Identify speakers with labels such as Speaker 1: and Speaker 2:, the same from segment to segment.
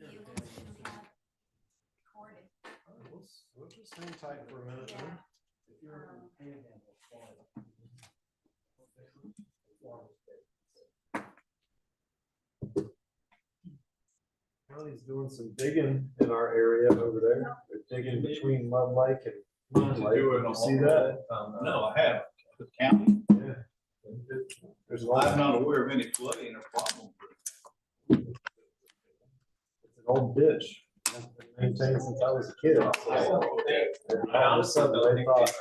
Speaker 1: vehicles you have recorded.
Speaker 2: We'll just hang tight for a minute.
Speaker 1: Yeah.
Speaker 3: If you're in the panhandle, Florida.
Speaker 2: County's doing some digging in our area over there. They're digging between Mud Lake and Moon Lake. Did you see that?
Speaker 4: No, I haven't. The county,
Speaker 2: Yeah. There's a lot
Speaker 4: I'm
Speaker 2: of,
Speaker 4: not aware of any flooding or problem.
Speaker 2: it's an old ditch. Maintained since I was a kid. So, and all of a sudden they thought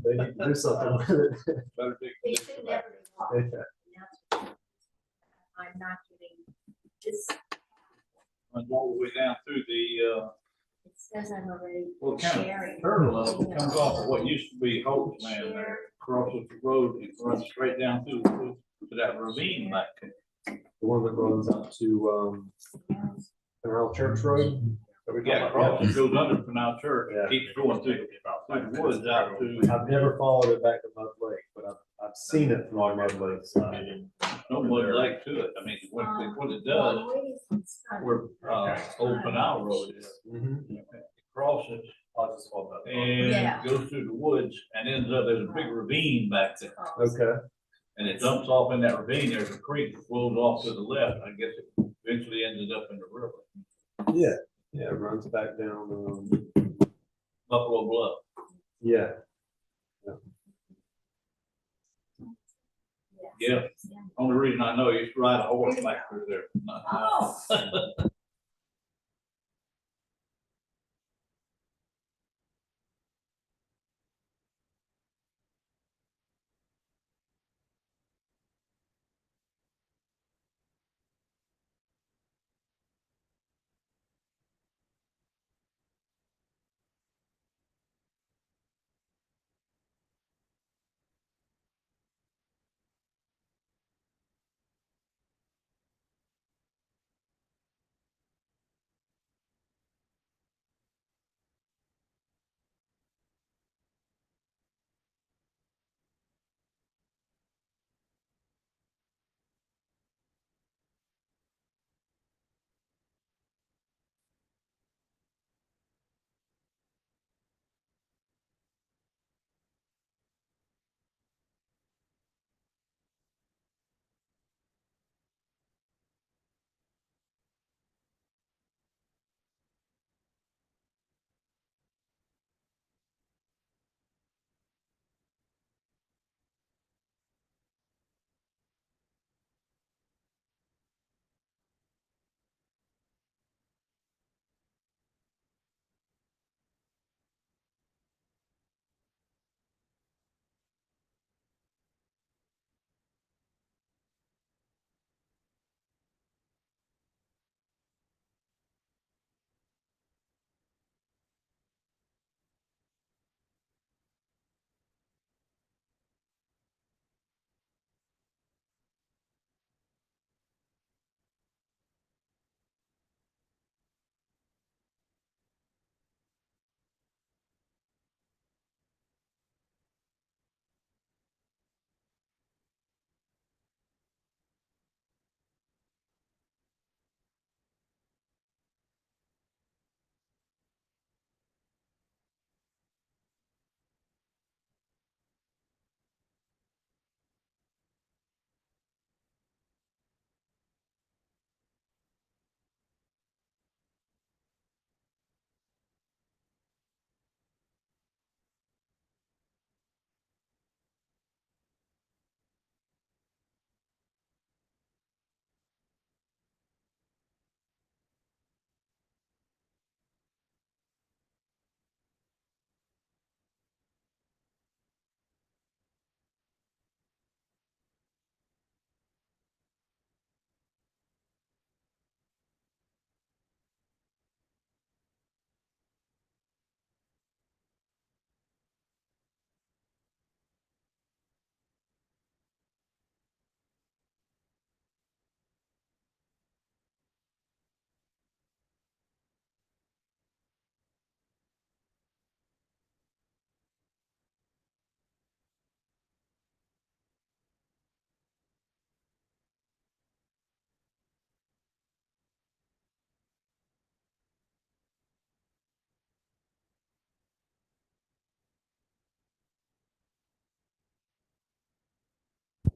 Speaker 2: they need to do something with it.
Speaker 4: Better dig
Speaker 1: They
Speaker 4: this
Speaker 1: should
Speaker 4: back.
Speaker 1: never be lost.
Speaker 2: Yeah.
Speaker 1: I'm not giving this,
Speaker 4: Runs all the way down through the,
Speaker 1: it says I'm already
Speaker 4: well, kind
Speaker 1: sharing.
Speaker 4: of turtle up, comes off of what used to be Holt's Land there, crosses the road and runs straight down through to that ravine back there.
Speaker 2: The one that runs up to, Canal Church Road.
Speaker 4: Yeah, crosses, goes under Canal Church,
Speaker 2: Yeah.
Speaker 4: keeps going through the woods out to,
Speaker 2: I've never followed it back to Mud Lake, but I've seen it from Mud Lake side.
Speaker 4: no mud lake to it. I mean, what it does, where, Old Canal Road is,
Speaker 2: Mhm.
Speaker 4: crosses and
Speaker 1: Yeah.
Speaker 4: goes through the woods and ends up, there's a big ravine back there.
Speaker 2: Okay.
Speaker 4: And it dumps off in that ravine, there's a creek that flows off to the left, I guess it eventually ended up in the river,
Speaker 2: Yeah, yeah, it runs back down,
Speaker 4: Buffalo Bluff.
Speaker 2: yeah.
Speaker 4: Yeah. Only reason I know, I used to ride a horse back through there.
Speaker 1: Oh.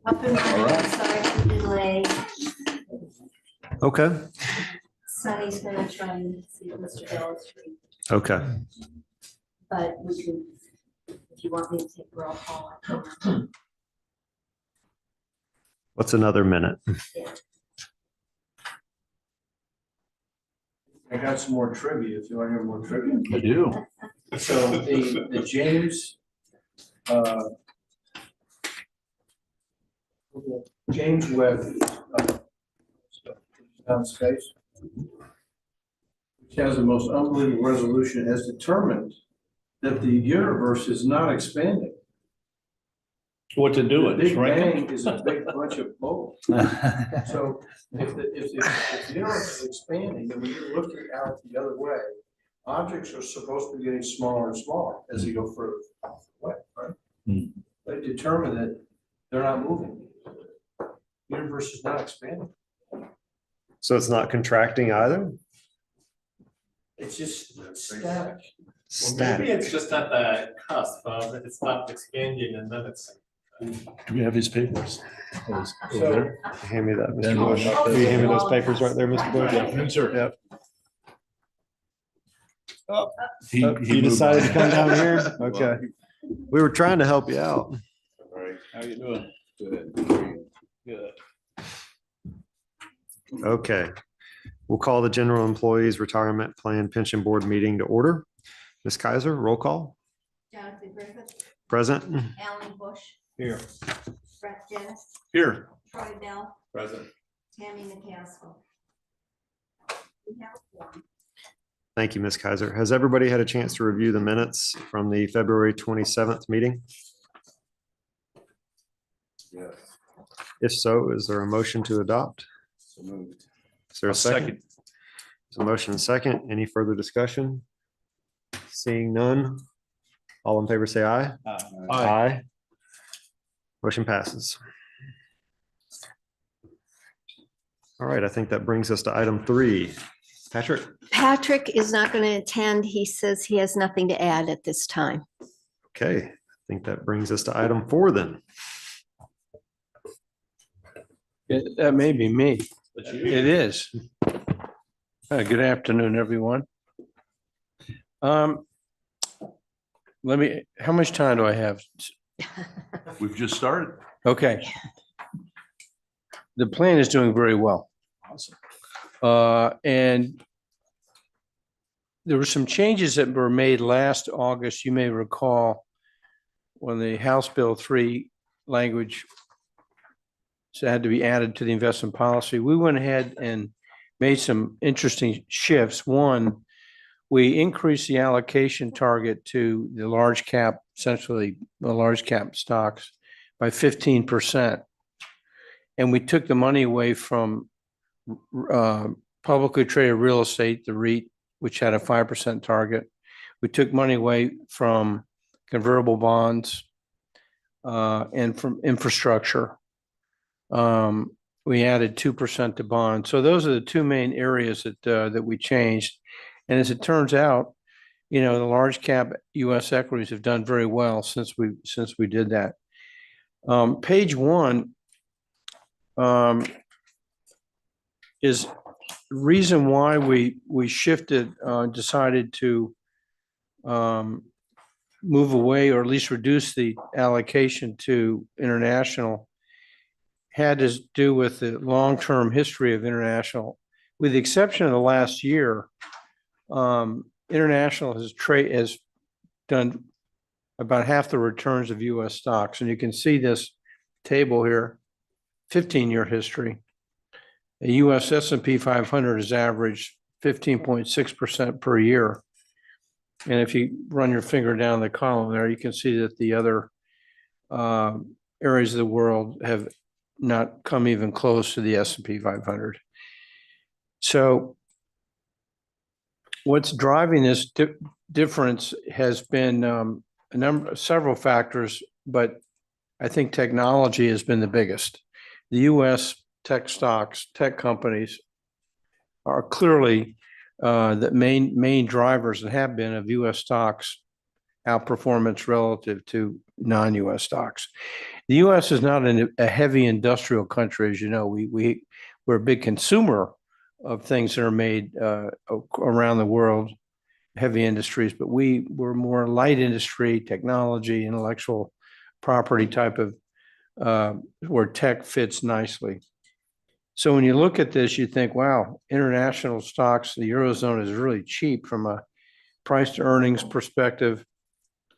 Speaker 1: Up and running, sorry for the delay.
Speaker 2: Okay,
Speaker 1: Sunny's gonna try and see Mr. Bell's free,
Speaker 2: okay.
Speaker 1: but we can, if you want me to take roll call, I can.
Speaker 2: What's another minute?
Speaker 3: I got some more trivia, if you want to hear more trivia.
Speaker 4: I do.
Speaker 3: So the James, James Webb, down space, which has the most unbelievable resolution, has determined that the universe is not expanding.
Speaker 4: What to do
Speaker 3: The
Speaker 4: it,
Speaker 3: Big
Speaker 4: shrink
Speaker 3: Bang
Speaker 4: it?
Speaker 3: is a big bunch of bubbles. So if the universe is expanding, and when you're looking out the other way, objects are supposed to be getting smaller and smaller as they go further away, right?
Speaker 4: Hmm.
Speaker 3: They determine that they're not moving. The universe is not expanding.
Speaker 2: So it's not contracting either?
Speaker 3: It's just static.
Speaker 5: Well, maybe it's just at the cusp of it stopped expanding and then it's.
Speaker 4: Do we have his papers?
Speaker 3: So
Speaker 2: Hand me that,
Speaker 4: Then
Speaker 2: Mr. Bush.
Speaker 1: we'll-
Speaker 2: Will you hand me those papers right there, Mr. Bush?
Speaker 4: Yes, sir.
Speaker 2: Yep.
Speaker 4: He
Speaker 2: You decided to come down here? Okay. We were trying to help you out.
Speaker 4: How you doing? Good. Good.
Speaker 2: Okay. We'll call the General Employees Retirement Plan Pension Board meeting to order. Ms. Kaiser, roll call.
Speaker 1: Jonathan Griffith,
Speaker 2: Present.
Speaker 1: Alan Bush,
Speaker 4: Here.
Speaker 1: Brett Dennis,
Speaker 4: Here.
Speaker 1: Troy Bell,
Speaker 5: Present.
Speaker 1: Tammy McCaskill. We have one.
Speaker 2: Thank you, Ms. Kaiser. Has everybody had a chance to review the minutes from the February 27th meeting?
Speaker 5: Yes.
Speaker 2: If so, is there a motion to adopt?
Speaker 5: So moved.
Speaker 2: Is there a second? There's a motion and second. Any further discussion? Seeing none. All in favor, say aye. Aye. Motion passes. All right, I think that brings us to item 3. Patrick?
Speaker 6: Patrick is not going to attend. He says he has nothing to add at this time.
Speaker 2: Okay, I think that brings us to item 4 then.
Speaker 7: That may be me. It is. Good afternoon, everyone. Let me, how much time do I have?
Speaker 4: We've just started.
Speaker 7: Okay. The plan is doing very well.
Speaker 4: Awesome.
Speaker 7: And there were some changes that were made last August, you may recall, when the House Bill 3 language had to be added to the investment policy. We went ahead and made some interesting shifts. One, we increased the allocation target to the large cap, essentially the large cap stocks by 15%. And we took the money away from publicly traded real estate, the REIT, which had a 5% target. We took money away from convertible bonds and from infrastructure. We added 2% to bonds. So those are the two main areas that we changed. And as it turns out, you know, the large cap US equities have done very well since we did that. Page 1 is reason why we shifted, decided to move away or at least reduce the allocation to international had to do with the long-term history of international. With the exception of the last year, international has done about half the returns of US stocks. And you can see this table here, 15-year history. The US S&P 500 has averaged 15.6% per year. And if you run your finger down the column there, you can see that the other areas of the world have not come even close to the S&P 500. So what's driving this difference has been several factors, but I think technology has been the biggest. The US tech stocks, tech companies are clearly the main drivers and have been of US stocks outperformance relative to non-US stocks. The US is not a heavy industrial country, as you know. We're a big consumer of things that are made around the world, heavy industries, but we're more light industry, technology, intellectual property type of where tech fits nicely. So when you look at this, you think, wow, international stocks, the Eurozone is really cheap from a price to earnings perspective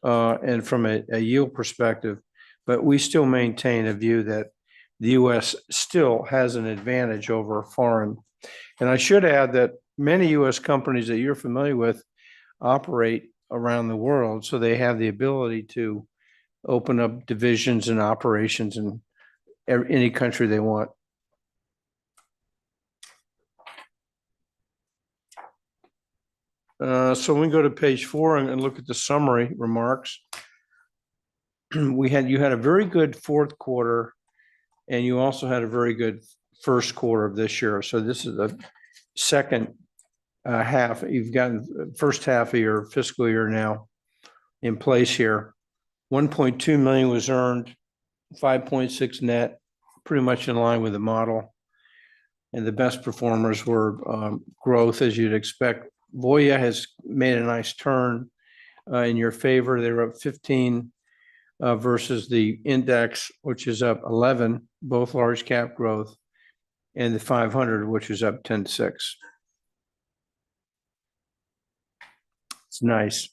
Speaker 7: and from a yield perspective, but we still maintain a view that the US still has an advantage over foreign. And I should add that many US companies that you're familiar with operate around the world, so they have the ability to open up divisions and operations in any country they want. So we go to page 4 and look at the summary remarks. You had a very good fourth quarter, and you also had a very good first quarter of this year. So this is the second half. You've gotten first half of your fiscal year now in place here. 1.2 million was earned, 5.6 net, pretty much in line with the model. And the best performers were growth, as you'd expect. Voya has made a nice turn in your favor. They were up 15 versus the index, which is up 11, both large cap growth, and the 500, which is up 10.6. It's nice.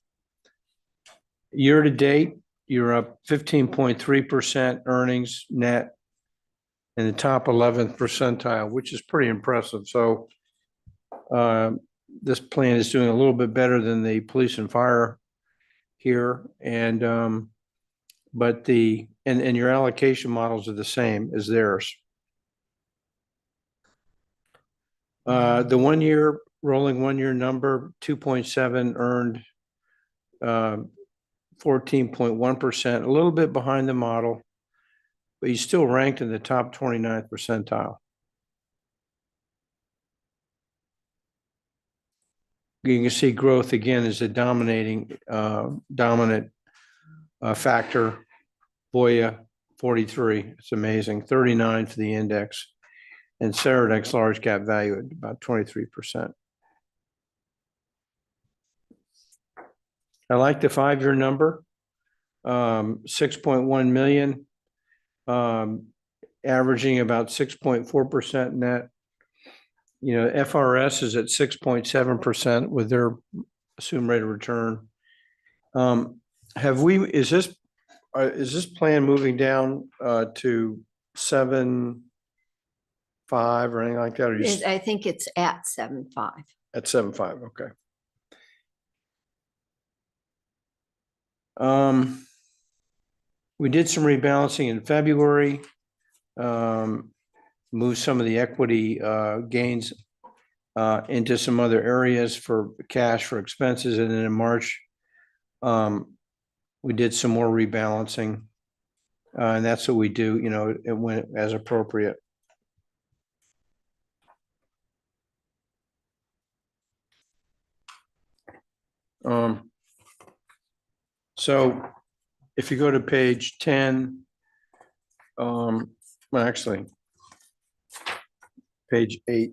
Speaker 7: Year to date, you're up 15.3% earnings net in the top 11th percentile, which is pretty impressive. So this plan is doing a little bit better than the police and fire here. And but and your allocation models are the same as theirs. The 1 year rolling 1 year number, 2.7 earned 14.1%, a little bit behind the model, but he's still ranked in the top 29th percentile. You can see growth again is a dominant factor. Voya 43, it's amazing. 39 for the index, and Ceradex large cap value at about 23%. I like the 5 year number, 6.1 million, averaging about 6.4% net. You know, FRS is at 6.7% with their assumed rate of return. Is this plan moving down to 7.5 or anything like that? Or
Speaker 6: I think it's at 7.5.
Speaker 7: At 7.5, okay. We did some rebalancing in February, moved some of the equity gains into some other areas for cash for expenses. And then in March, we did some more rebalancing. And that's what we do, you know, it went as appropriate. So if you go to page 10, well, actually, page 8.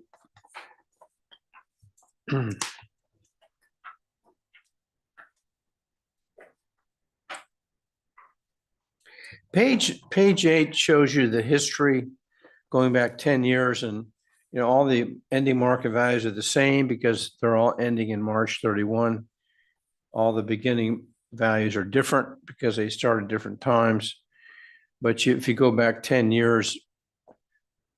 Speaker 7: Page 8 shows you the history going back 10 years, and you know all the ending market values are the same because they're all ending in March 31. All the beginning values are different because they start at different times. But if you go back 10 years,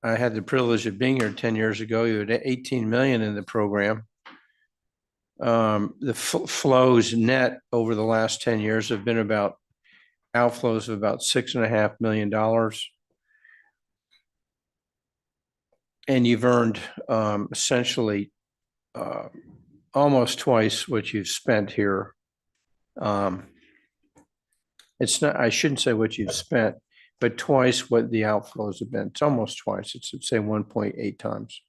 Speaker 7: I had the privilege of being here 10 years ago. You had 18 million in the program. The flows net over the last 10 years have been about outflows of about $6.5 million. And you've earned essentially almost twice what you've spent here. It's not, I shouldn't say what you've spent, but twice what the outflows have been. It's almost twice. It's say 1.8 times.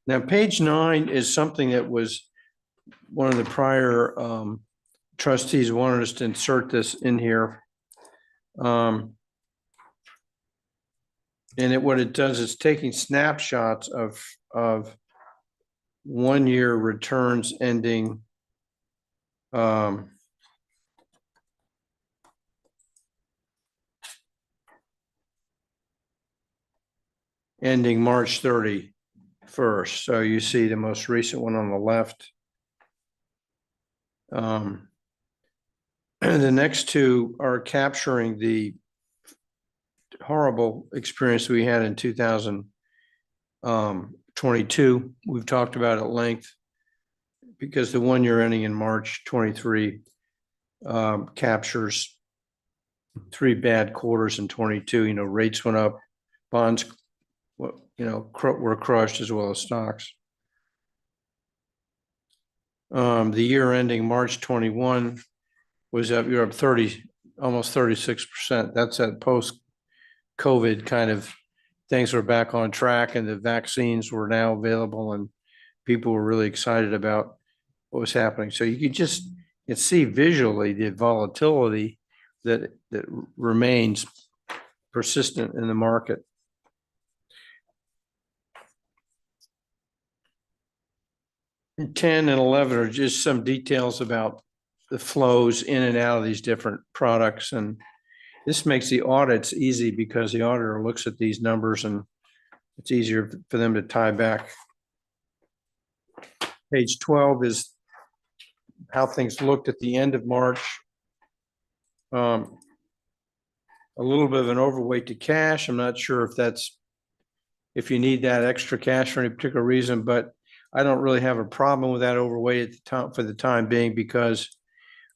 Speaker 7: Now, page 9 is something that was one of the prior trustees wanted us to insert this in here. And what it does is taking snapshots of 1 year returns ending ending March 31st. So you see the most recent one on the left. And the next two are capturing the horrible experience we had in 2022. We've talked about at length because the 1 year ending in March 23 captures 3 bad quarters in 22. You know, rates went up, bonds, were crushed as well as stocks. The year ending March 21 was up, you're up 30, almost 36%. That's that post-COVID kind of things were back on track and the vaccines were now available and people were really excited about what was happening. So you could see visually the volatility that remains persistent in the market. And 10 and 11 are just some details about the flows in and out of these different products. And this makes the audits easy because the auditor looks at these numbers and it's easier for them to tie back. Page 12 is how things looked at the end of March. A little bit of an overweight to cash. I'm not sure if you need that extra cash for any particular reason, but I don't really have a problem with that overweight at the time for the time being because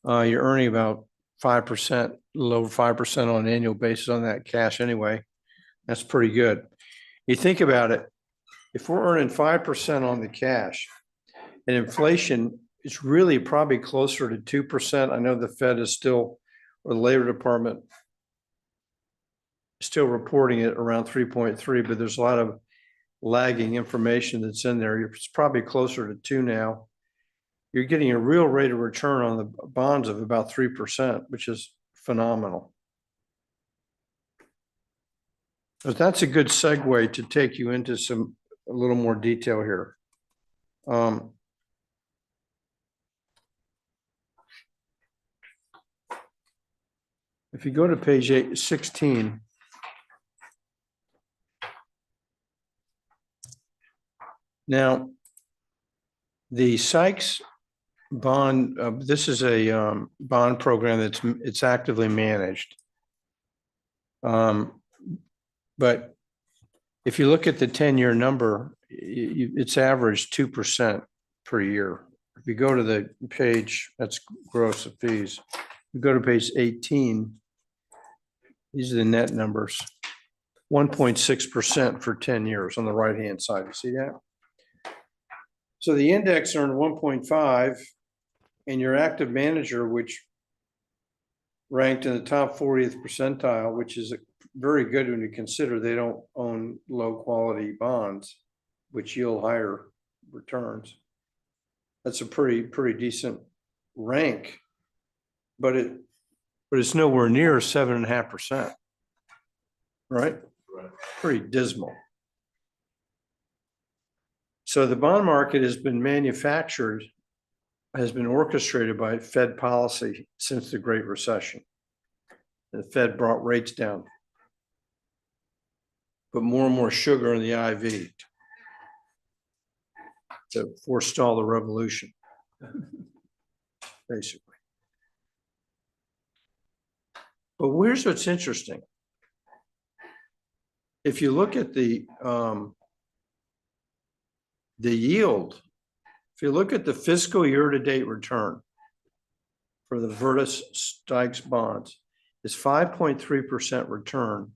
Speaker 7: you're earning about 5%, a little over 5% on an annual basis on that cash anyway. That's pretty good. You think about it, if we're earning 5% on the cash and inflation is really probably closer to 2%. I know the Fed is still, or the Labor Department is still reporting it around 3.3, but there's a lot of lagging information that's in there. It's probably closer to 2 now. You're getting a real rate of return on the bonds of about 3%, which is phenomenal. But that's a good segue to take you into a little more detail here. If you go to page 16, now the Sykes bond, this is a bond program it's actively managed. But if you look at the 10-year number, it's averaged 2% per year. If you go to the page, that's gross of fees. You go to page 18, these are the net numbers, 1.6% for 10 years on the right-hand side. You see that? So the index earned 1.5, and your active manager, which ranked in the top 40th percentile, which is very good when you consider they don't own low-quality bonds, which yield higher returns. That's a pretty decent rank, but it's nowhere near 7.5%, right?
Speaker 4: Right.
Speaker 7: Pretty dismal. So the bond market has been orchestrated by Fed policy since the Great Recession. The Fed brought rates down, put more and more sugar in the IV to forestall the revolution, basically. But here's what's interesting. If you look at the yield, if you look at the fiscal year-to-date return for the Virtus Sykes bonds, it's 5.3% return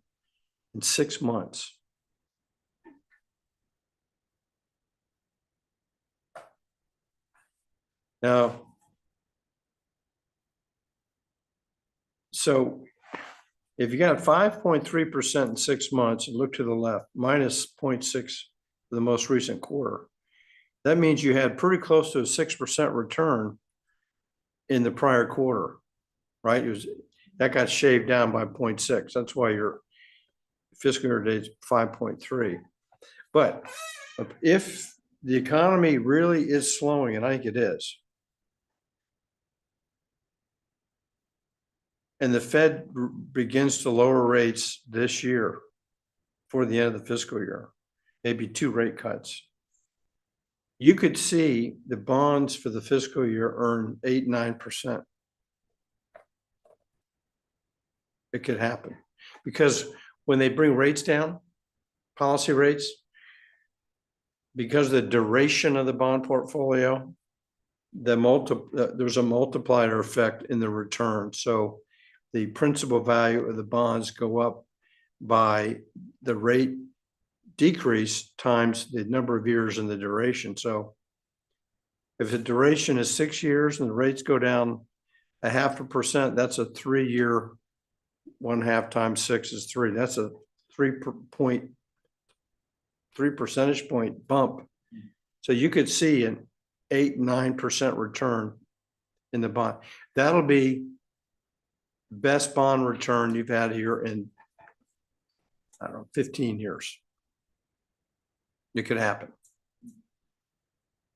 Speaker 7: in 6 months. Now, so if you got 5.3% in 6 months, and look to the left, minus 0.6 for the most recent quarter, that means you had pretty close to a 6% return in the prior quarter, right? It was, that got shaved down by 0.6. That's why your fiscal year date is 5.3. But if the economy really is slowing, and I think it is, and the Fed begins to lower rates this year for the end of the fiscal year, maybe 2 rate cuts, you could see the bonds for the fiscal year earn 8-9%. It could happen because when they bring rates down, policy rates, because of the duration of the bond portfolio, there's a multiplier effect in the return. So the principal value of the bonds go up by the rate decrease times the number of years in the duration. So if the duration is 6 years and the rates go down 0.5%, that's a 3-year, 1/2 times 6 is 3. That's a 3 percentage point bump. So you could see an 8-9% return in the bond. That'll be best bond return you've had here in, I don't know, 15 years. It could happen.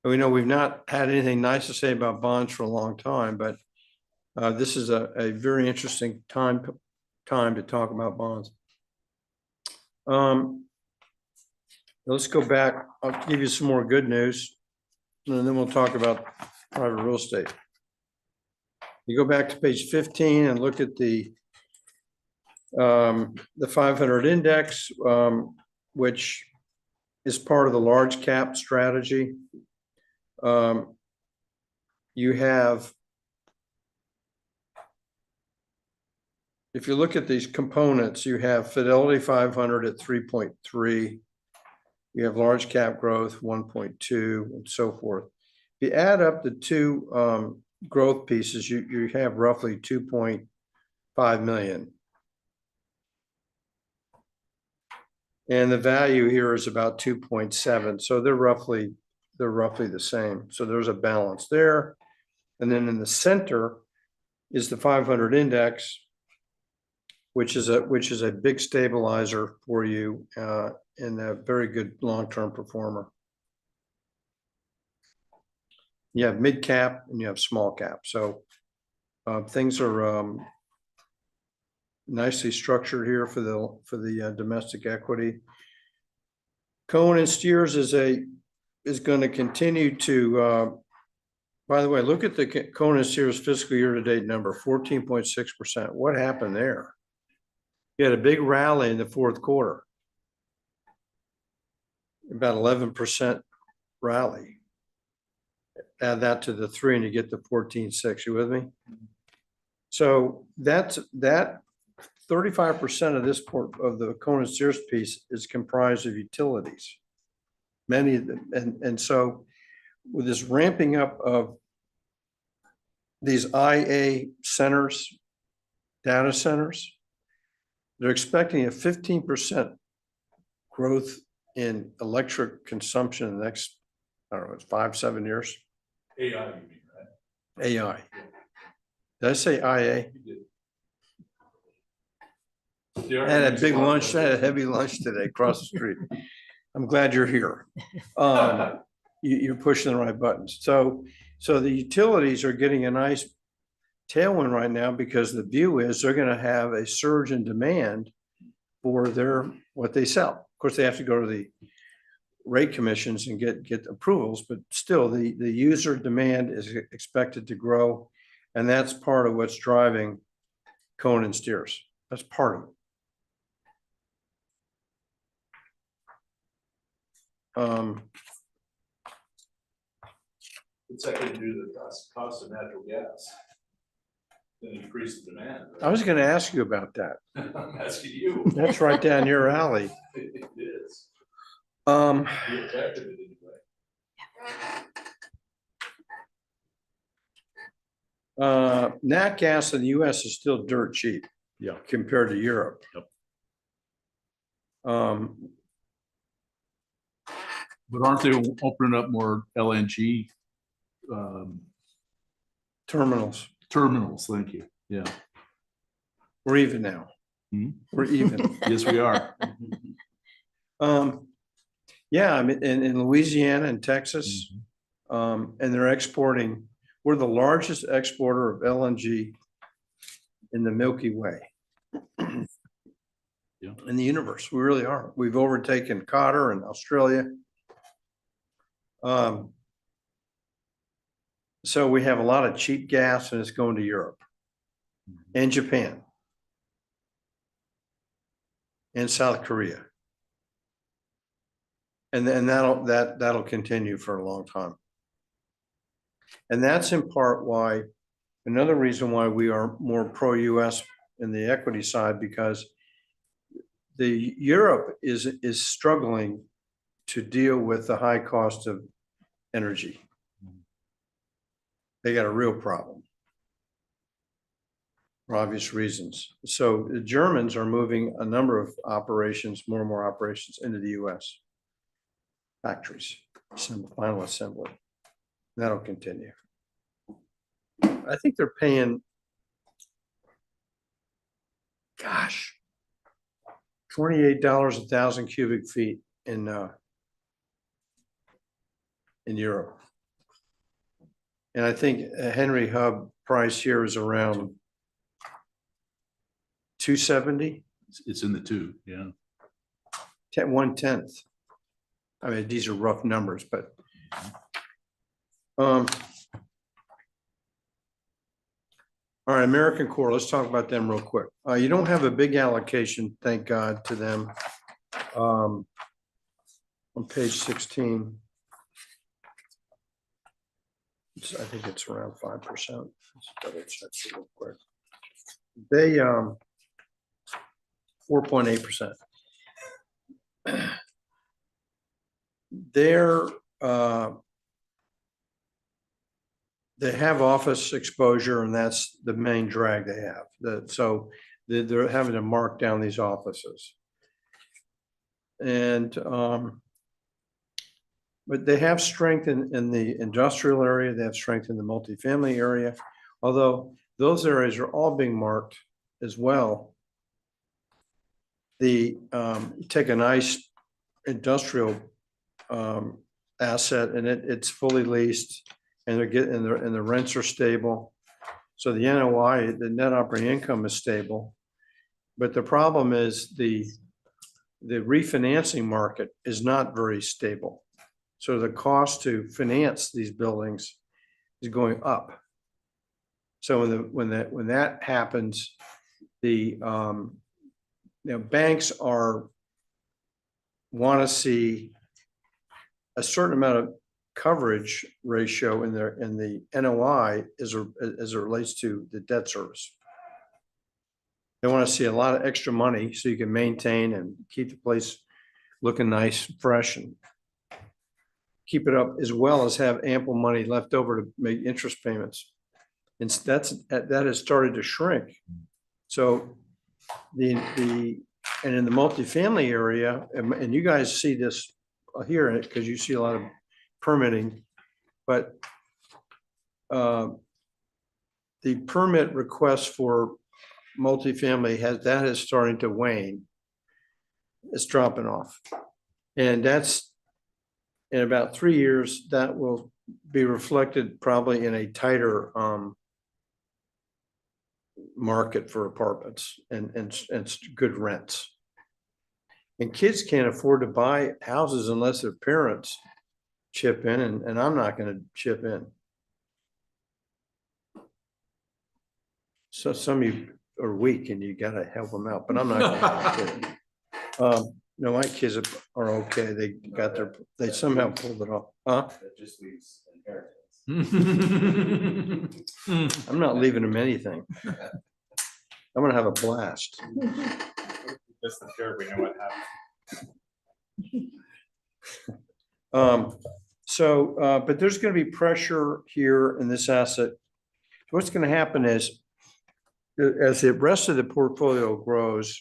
Speaker 7: And we know we've not had anything nice to say about bonds for a long time, but this is a very interesting time to talk about bonds. Let's go back. I'll give you some more good news, and then we'll talk about private real estate. You go back to page 15 and look at the 500 index, which is part of the large cap strategy. You have, if you look at these components, you have Fidelity 500 at 3.3. You have large cap growth 1.2 and so forth. If you add up the two growth pieces, you have roughly 2.5 million. And the value here is about 2.7. So they're roughly the same. So there's a balance there. And then in the center is the 500 index, which is a big stabilizer for you and a very good long-term performer. You have mid cap and you have small cap. So things are nicely structured here for the domestic equity. Cohen & Steers is going to continue to. By the way, look at the Cohen & Steers fiscal year to date number, 14.6%. What happened there? You had a big rally in the fourth quarter, about 11% rally. Add that to the 3 and you get the 14.6. You with me? So that 35% of this of the Cohen & Steers piece is comprised of utilities. Many of them, and so with this ramping up of these IA centers, data centers, they're expecting a 15% growth in electric consumption in the next, I don't know, 5-7 years.
Speaker 4: AI, you mean, right?
Speaker 7: AI. Did I say IA?
Speaker 4: You
Speaker 7: I had a big lunch, I had a heavy lunch today across the street. I'm glad you're here. You're pushing the right buttons. So the utilities are getting a nice tailwind right now because the view is they're going to have a surge in demand for what they sell. Of course, they have to go to the rate commissions and get approvals, but still the user demand is expected to grow. And that's part of what's driving Cohen & Steers. That's part of it.
Speaker 4: What's that going to do to the cost of natural gas? Then increase the demand. Right?
Speaker 7: I was going to ask you about that.
Speaker 4: I'm asking you.
Speaker 7: That's right down your alley.
Speaker 4: It is.
Speaker 7: Um,
Speaker 4: You affected it anyway.
Speaker 7: Nat gas in the US is still dirt cheap.
Speaker 2: Yeah.
Speaker 7: Compared to Europe.
Speaker 2: Yep.
Speaker 8: But aren't they opening up more LNG
Speaker 7: Terminals,
Speaker 8: terminals? Thank you. Yeah.
Speaker 7: we're even now.
Speaker 8: Hmm?
Speaker 7: We're even.
Speaker 8: Yes, we are.
Speaker 7: Yeah, I mean, in Louisiana and Texas, and they're exporting, we're the largest exporter of LNG in the Milky Way.
Speaker 8: Yeah.
Speaker 7: In the universe, we really are. We've overtaken Qatar and Australia. So we have a lot of cheap gas and it's going to Europe and Japan and South Korea. And then that'll continue for a long time. And that's in part why, another reason why we are more pro-US in the equity side, because the Europe is struggling to deal with the high cost of energy. They got a real problem for obvious reasons. So the Germans are moving a number of operations, more and more operations into the US factories, final assembly. That'll continue. I think they're paying, gosh, $28 a thousand cubic feet in Europe. And I think a Henry Hub price here is around 270.
Speaker 8: It's in the two. Yeah.
Speaker 7: 1/10. I mean, these are rough numbers, but all right, American Core, let's talk about them real quick. You don't have a big allocation, thank God, to them. On page 16. I think it's around 5%. Let's double check it real quick. They 4.8%. They have office exposure, and that's the main drag they have. So they're having to mark down these offices. And but they have strength in the industrial area. They have strength in the multifamily area, although those areas are all being marked as well. You take a nice industrial asset, and it's fully leased, and the rents are stable. So the NOI, the net operating income, is stable. But the problem is the refinancing market is not very stable. So the cost to finance these buildings is going up. So when that happens, banks want to see a certain amount of coverage ratio in the NOI as it relates to the debt service. They want to see a lot of extra money so you can maintain and keep the place looking nice, fresh, and keep it up, as well as have ample money left over to make interest payments. And that has started to shrink. So and in the multifamily area, and you guys see this here because you see a lot of permitting, but the permit requests for multifamily is starting to wane. It's dropping off, and that's in about 3 years. That will be reflected probably in a tighter market for apartments and good rents. And kids can't afford to buy houses unless their parents chip in, and I'm not going to chip in. So some of you are weak and you got to help them out, but I'm not going to. No, my kids are okay. They somehow pulled it off. Huh?
Speaker 5: That just leaves inheritance.
Speaker 7: I'm not leaving them anything. I'm going to have a blast.
Speaker 5: Just the sure we know what happened.
Speaker 7: But there's going to be pressure here in this asset. What's going to happen is, as the rest of the portfolio grows,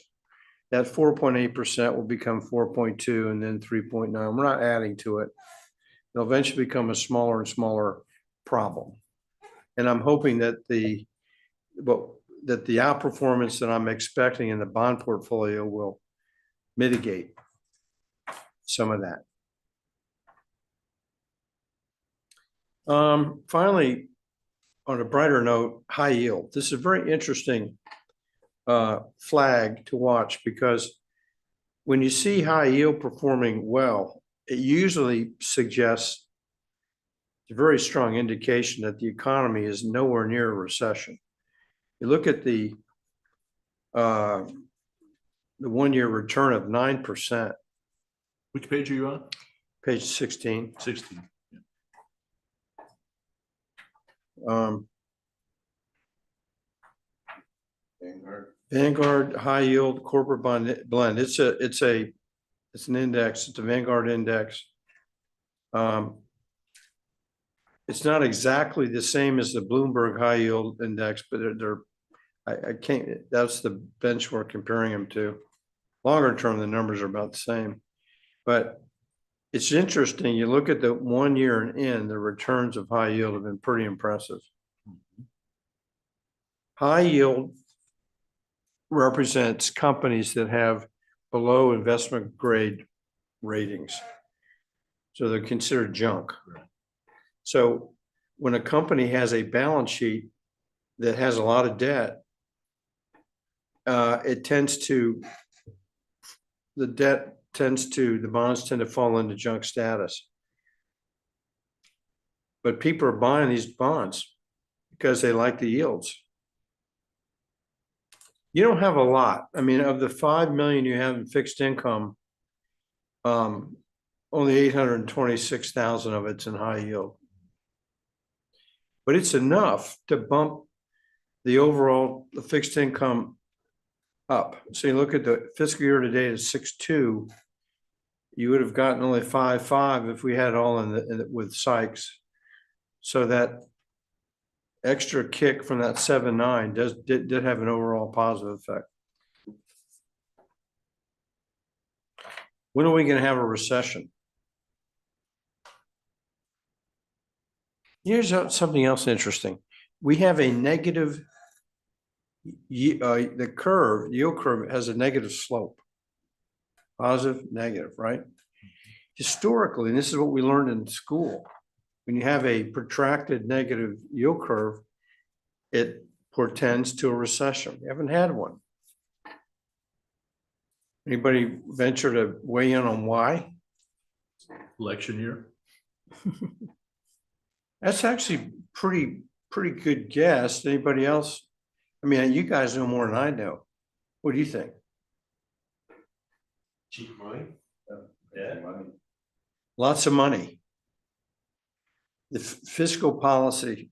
Speaker 7: that 4.8% will become 4.2 and then 3.9. We're not adding to it. It'll eventually become a smaller and smaller problem. And I'm hoping that the outperformance that I'm expecting in the bond portfolio will mitigate some of that. Finally, on a brighter note, high yield. This is a very interesting flag to watch, because when you see high yield performing well, it usually suggests a very strong indication that the economy is nowhere near a recession. You look at the 1-year return of 9%,
Speaker 8: Which page are you on?
Speaker 7: page 16.
Speaker 8: 16.
Speaker 7: Vanguard high yield corporate bond blend. It's an index. It's a Vanguard index. It's not exactly the same as the Bloomberg high yield index, but I can't, that's the bench we're comparing them to. Longer term, the numbers are about the same, but it's interesting. You look at the 1 year and in, the returns of high yield have been pretty impressive. High yield represents companies that have below investment grade ratings. So they're considered junk. So when a company has a balance sheet that has a lot of debt, the bonds tend to fall into junk status. But people are buying these bonds because they like the yields. You don't have a lot. I mean, of the 5 million you have in fixed income, only 826,000 of it's in high yield. But it's enough to bump the overall fixed income up. So you look at the fiscal year to date is 6.2. You would have gotten only 5.5 if we had it all with Sykes. So that extra kick from that 7.9 did have an overall positive effect. When are we going to have a recession? Here's something else interesting. We have a negative, the yield curve has a negative slope. Positive, negative, right? Historically, and this is what we learned in school, when you have a protracted negative yield curve, it portends to a recession. We haven't had one. Anybody venture to weigh in on why?
Speaker 8: Election year.
Speaker 7: That's actually pretty good guess. Anybody else? I mean, you guys know more than I know. What do you think?
Speaker 5: Cheap money. Yeah.
Speaker 7: Lots of money. The fiscal policy,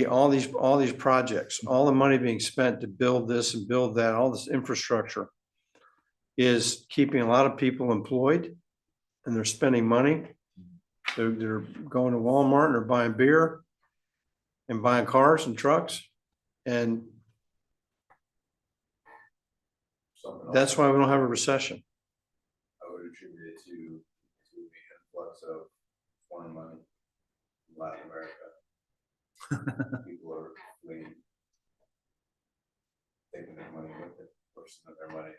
Speaker 7: all these projects, all the money being spent to build this and build that, all this infrastructure is keeping a lot of people employed, and they're spending money. They're going to Walmart and they're buying beer and buying cars and trucks, and that's why we don't have a recession.
Speaker 9: I would attribute it to the influx of foreign money in Latin America. People are fleeing, taking their money with it, pushing their money ahead of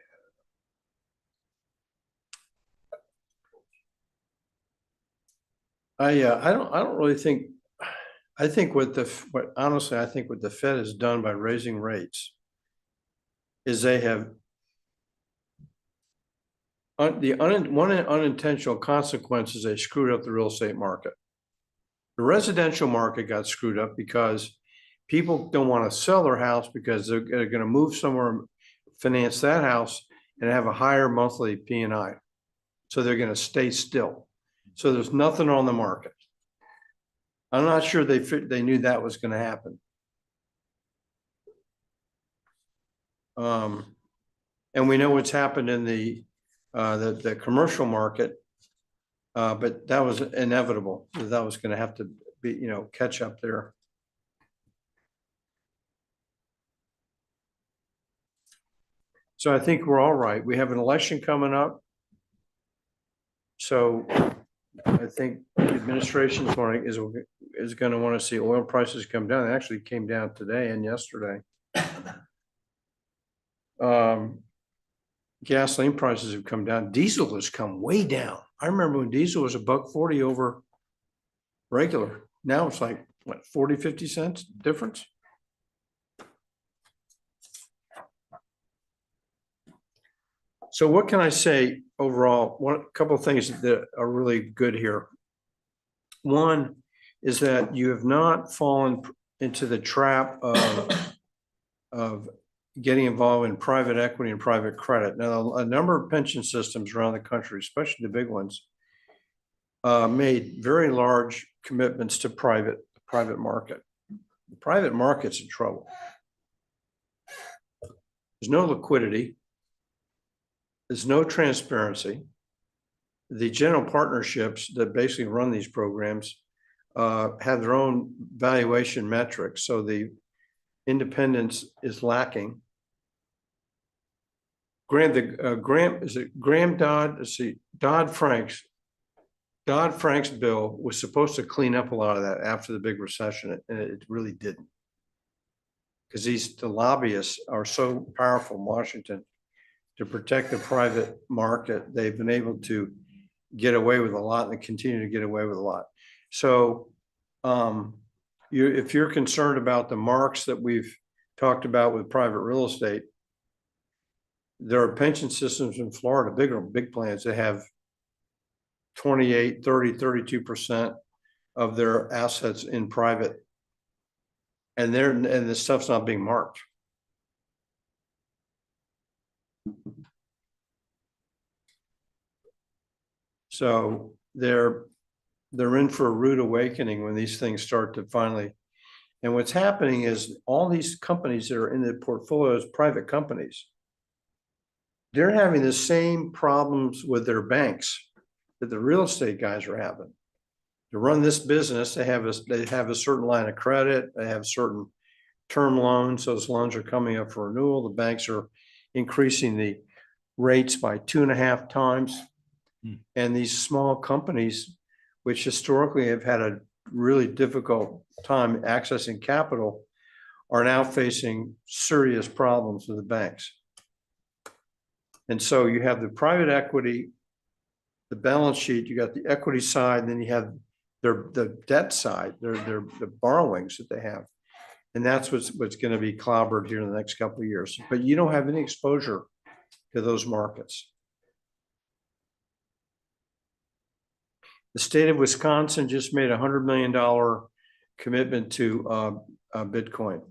Speaker 9: them.
Speaker 7: I don't really think. I think honestly, I think what the Fed has done by raising rates is they have one unintentional consequence is they screwed up the real estate market. The residential market got screwed up because people don't want to sell their house because they're going to move somewhere, finance that house, and have a higher monthly P&I. So they're going to stay still. So there's nothing on the market. I'm not sure they knew that was going to happen. And we know what's happened in the commercial market, but that was inevitable. That was going to have to be, catch up there. So I think we're all right. We have an election coming up. So I think the administration's wanting is going to want to see oil prices come down. They actually came down today and yesterday. Gasoline prices have come down. Diesel has come way down. I remember when diesel was $1.40 over regular. Now it's like, what, 40, 50 cents difference? So what can I say overall? A couple of things that are really good here. One is that you have not fallen into the trap of getting involved in private equity and private credit. Now, a number of pension systems around the country, especially the big ones, made very large commitments to private market. The private market's in trouble. There's no liquidity. There's no transparency. The general partnerships that basically run these programs have their own valuation metrics, so the independence is lacking. Dodd-Frank's bill was supposed to clean up a lot of that after the big recession, and it really didn't. Because the lobbyists are so powerful in Washington to protect the private market. They've been able to get away with a lot and continue to get away with a lot. So if you're concerned about the marks that we've talked about with private real estate, there are pension systems in Florida, big plans that have 28, 30, 32% of their assets in private. And the stuff's not being marked. So they're in for a rude awakening when these things start to finally. And what's happening is all these companies that are in the portfolios, private companies, they're having the same problems with their banks that the real estate guys are having. To run this business, they have a certain line of credit, they have certain term loans. Those loans are coming up for renewal. The banks are increasing the rates by 2.5 times. And these small companies, which historically have had a really difficult time accessing capital, are now facing serious problems with the banks. And so you have the private equity, the balance sheet, you got the equity side, and then you have the debt side, the borrowings that they have. And that's what's going to be clobbered here in the next couple of years. But you don't have any exposure to those markets. The state of Wisconsin just made $100 million commitment to Bitcoin.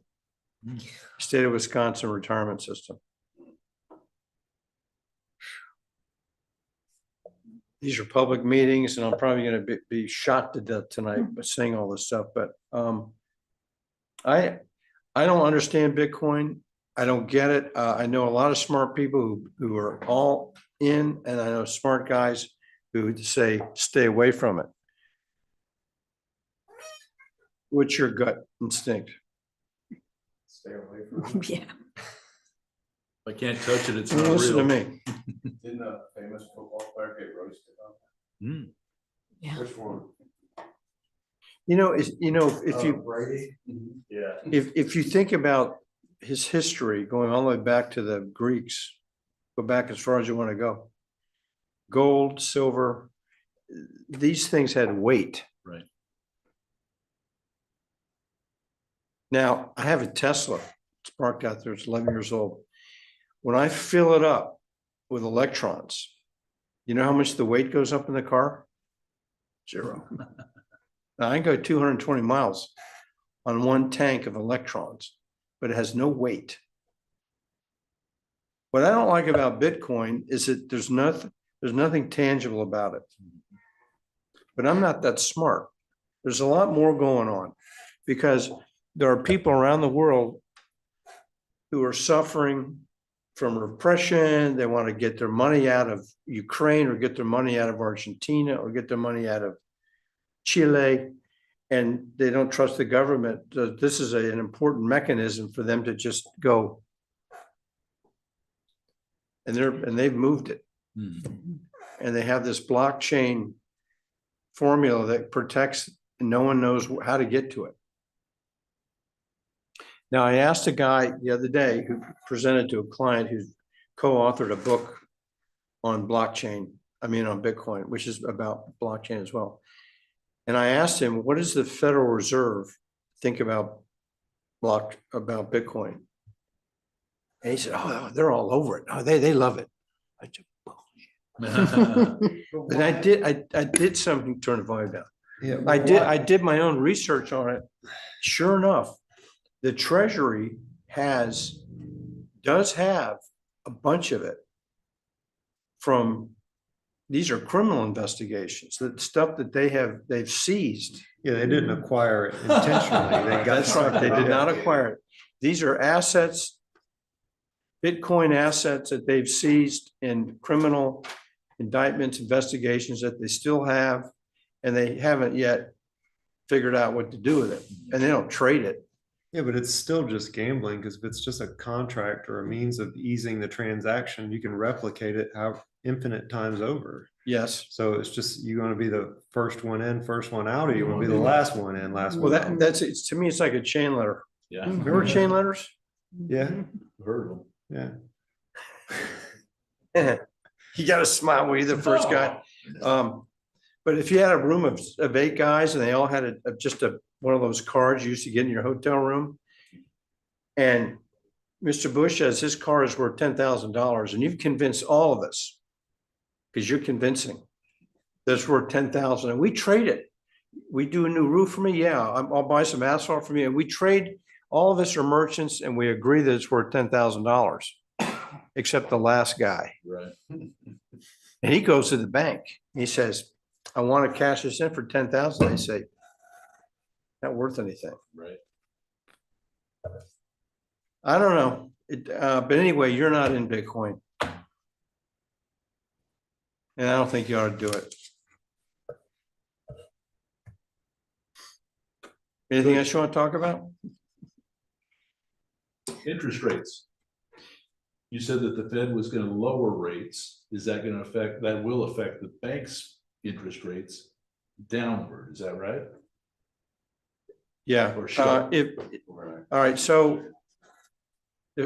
Speaker 7: State of Wisconsin retirement system. These are public meetings, and I'm probably going to be shot to death tonight by saying all this stuff. But I don't understand Bitcoin. I don't get it. I know a lot of smart people who are all in, and I know smart guys who say stay away from it. What's your gut instinct?
Speaker 3: Stay away from it.
Speaker 6: Yeah.
Speaker 8: I can't touch it, it's not
Speaker 7: Listen to
Speaker 8: real.
Speaker 7: me.
Speaker 9: Didn't a famous football player get roasted on?
Speaker 3: Which one?
Speaker 7: If you
Speaker 3: Brady?
Speaker 5: Yeah.
Speaker 7: if you think about his history going all the way back to the Greeks, go back as far as you want to go. Gold, silver, these things had weight.
Speaker 8: Right.
Speaker 7: Now, I have a Tesla. It's parked out there. It's 11 years old. When I fill it up with electrons, you know how much the weight goes up in the car? 0. Now, I can go 220 miles on one tank of electrons, but it has no weight. What I don't like about Bitcoin is that there's nothing tangible about it. But I'm not that smart. There's a lot more going on because there are people around the world who are suffering from repression. They want to get their money out of Ukraine or get their money out of Argentina or get their money out of Chile, and they don't trust the government. This is an important mechanism for them to just go, and they've moved it. And they have this blockchain formula that protects, and no one knows how to get to it. Now, I asked a guy the other day who presented to a client who's co-authored a book on blockchain, on Bitcoin, which is about blockchain as well. And I asked him, what does the Federal Reserve think about Bitcoin? And he said, oh, they're all over it. Oh, they love it. I said, and I did something, turn the volume down.
Speaker 2: Yeah,
Speaker 7: I did my own research on it. Sure enough, the Treasury does have a bunch of it from, these are criminal investigations, the stuff that they've seized.
Speaker 2: Yeah, they didn't acquire it intentionally. They got
Speaker 7: That's right, they did not
Speaker 2: something.
Speaker 7: acquire it. These are assets, Bitcoin assets that they've seized in criminal indictments, investigations that they still have, and they haven't yet figured out what to do with it, and they don't trade it.
Speaker 2: Yeah, but it's still just gambling, because if it's just a contract or a means of easing the transaction, you can replicate it how infinite times over.
Speaker 7: Yes.
Speaker 2: So it's just, you want to be the first one in, first one out, or you want to be the last one in, last
Speaker 7: Well,
Speaker 2: one out?
Speaker 7: that's it. To me, it's like a chain letter.
Speaker 8: Yeah.
Speaker 7: Remember chain letters?
Speaker 2: Yeah,
Speaker 8: Heard them.
Speaker 2: yeah.
Speaker 7: You got to smile when you're the first guy. But if you had a room of 8 guys and they all had one of those cards you used to get in your hotel room, and Mr. Bush says his car is worth $10,000, and you've convinced all of us, because you're convincing, that it's worth $10,000, and we trade it. We do a new roof for me, yeah, I'll buy some asphalt from you, and we trade. All of us are merchants, and we agree that it's worth $10,000, except the last guy.
Speaker 8: Right.
Speaker 7: And he goes to the bank. He says, I want to cash this in for 10,000. They say, not worth anything.
Speaker 8: Right.
Speaker 7: I don't know. But anyway, you're not in Bitcoin. And I don't think you ought to do it. Anything else you want to talk about?
Speaker 8: Interest rates. You said that the Fed was going to lower rates. Is that going to affect, that will affect the bank's interest rates downward? Is that right?
Speaker 7: Yeah.
Speaker 8: Or shut.
Speaker 7: All right. So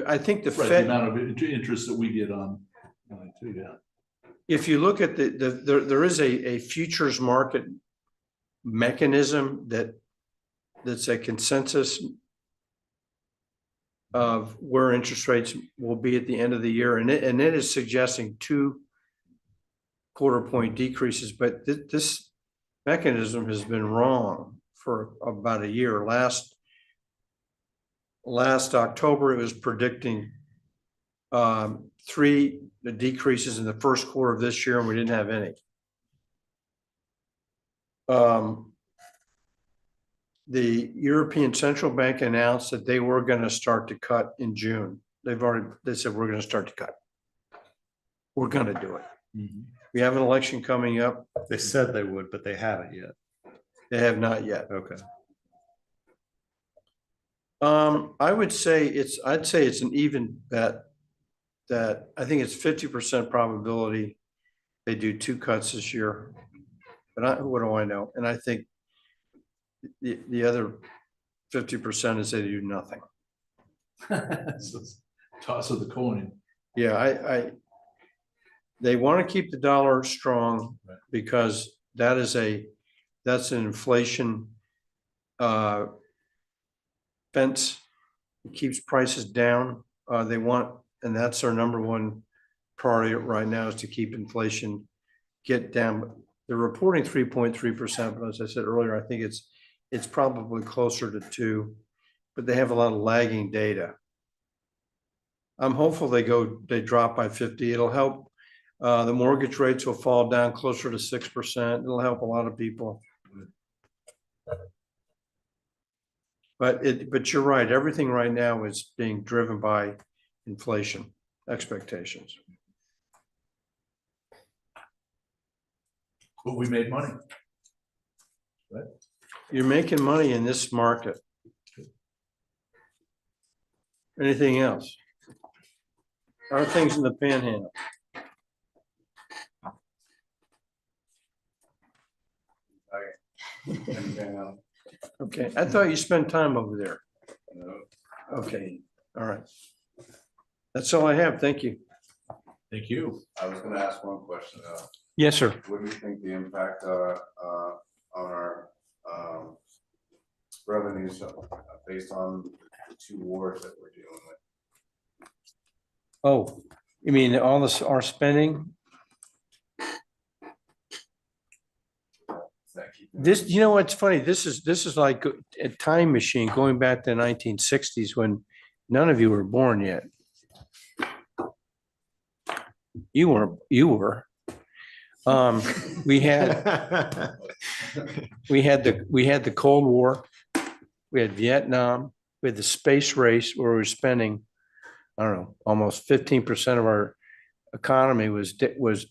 Speaker 7: I think the
Speaker 8: Right, the
Speaker 7: Fed,
Speaker 8: amount of interest that we get on, too, yeah.
Speaker 7: if you look at there is a futures market mechanism that's a consensus of where interest rates will be at the end of the year. And it is suggesting 2 quarter-point decreases, but this mechanism has been wrong for about a year. Last October, it was predicting 3 decreases in the first quarter of this year, and we didn't have any. The European Central Bank announced that they were going to start to cut in June. They said, we're going to start to cut. We're going to do it. We have an election coming up.
Speaker 2: They said they would, but they haven't yet.
Speaker 7: They have not yet.
Speaker 2: Okay.
Speaker 7: I'd say it's an even bet that I think it's 50% probability they do 2 cuts this year. But what do I know? And I think the other 50% is they do nothing.
Speaker 8: So toss of the coin.
Speaker 7: Yeah, they want to keep the dollar strong because that's an inflation fence. It keeps prices down. And that's our number one priority right now, is to keep inflation get down. They're reporting 3.3%, but as I said earlier, I think it's probably closer to 2%, but they have a lot of lagging data. I'm hopeful they drop by 50. It'll help. The mortgage rates will fall down closer to 6%. It'll help a lot of people. But you're right. Everything right now is being driven by inflation expectations.
Speaker 8: But we made money.
Speaker 7: You're making money in this market. Anything else? Our things in the panhandle.
Speaker 9: Anything else?
Speaker 7: Okay, I thought you spent time over there.
Speaker 9: No.
Speaker 7: Okay, all right. That's all I have. Thank you.
Speaker 8: Thank you.
Speaker 9: I was gonna ask one question,
Speaker 7: Yes, sir.
Speaker 9: what do you think the impact on our, revenues based on the two wars that we're dealing with?
Speaker 7: Oh, you mean all this, our spending?
Speaker 9: Does that keep-
Speaker 7: This, you know what's funny? This is like a time machine going back to the 1960s when none of you were born yet. You were. We had the Cold War, we had Vietnam, we had the space race where we were spending, I don't know, almost 15% of our economy was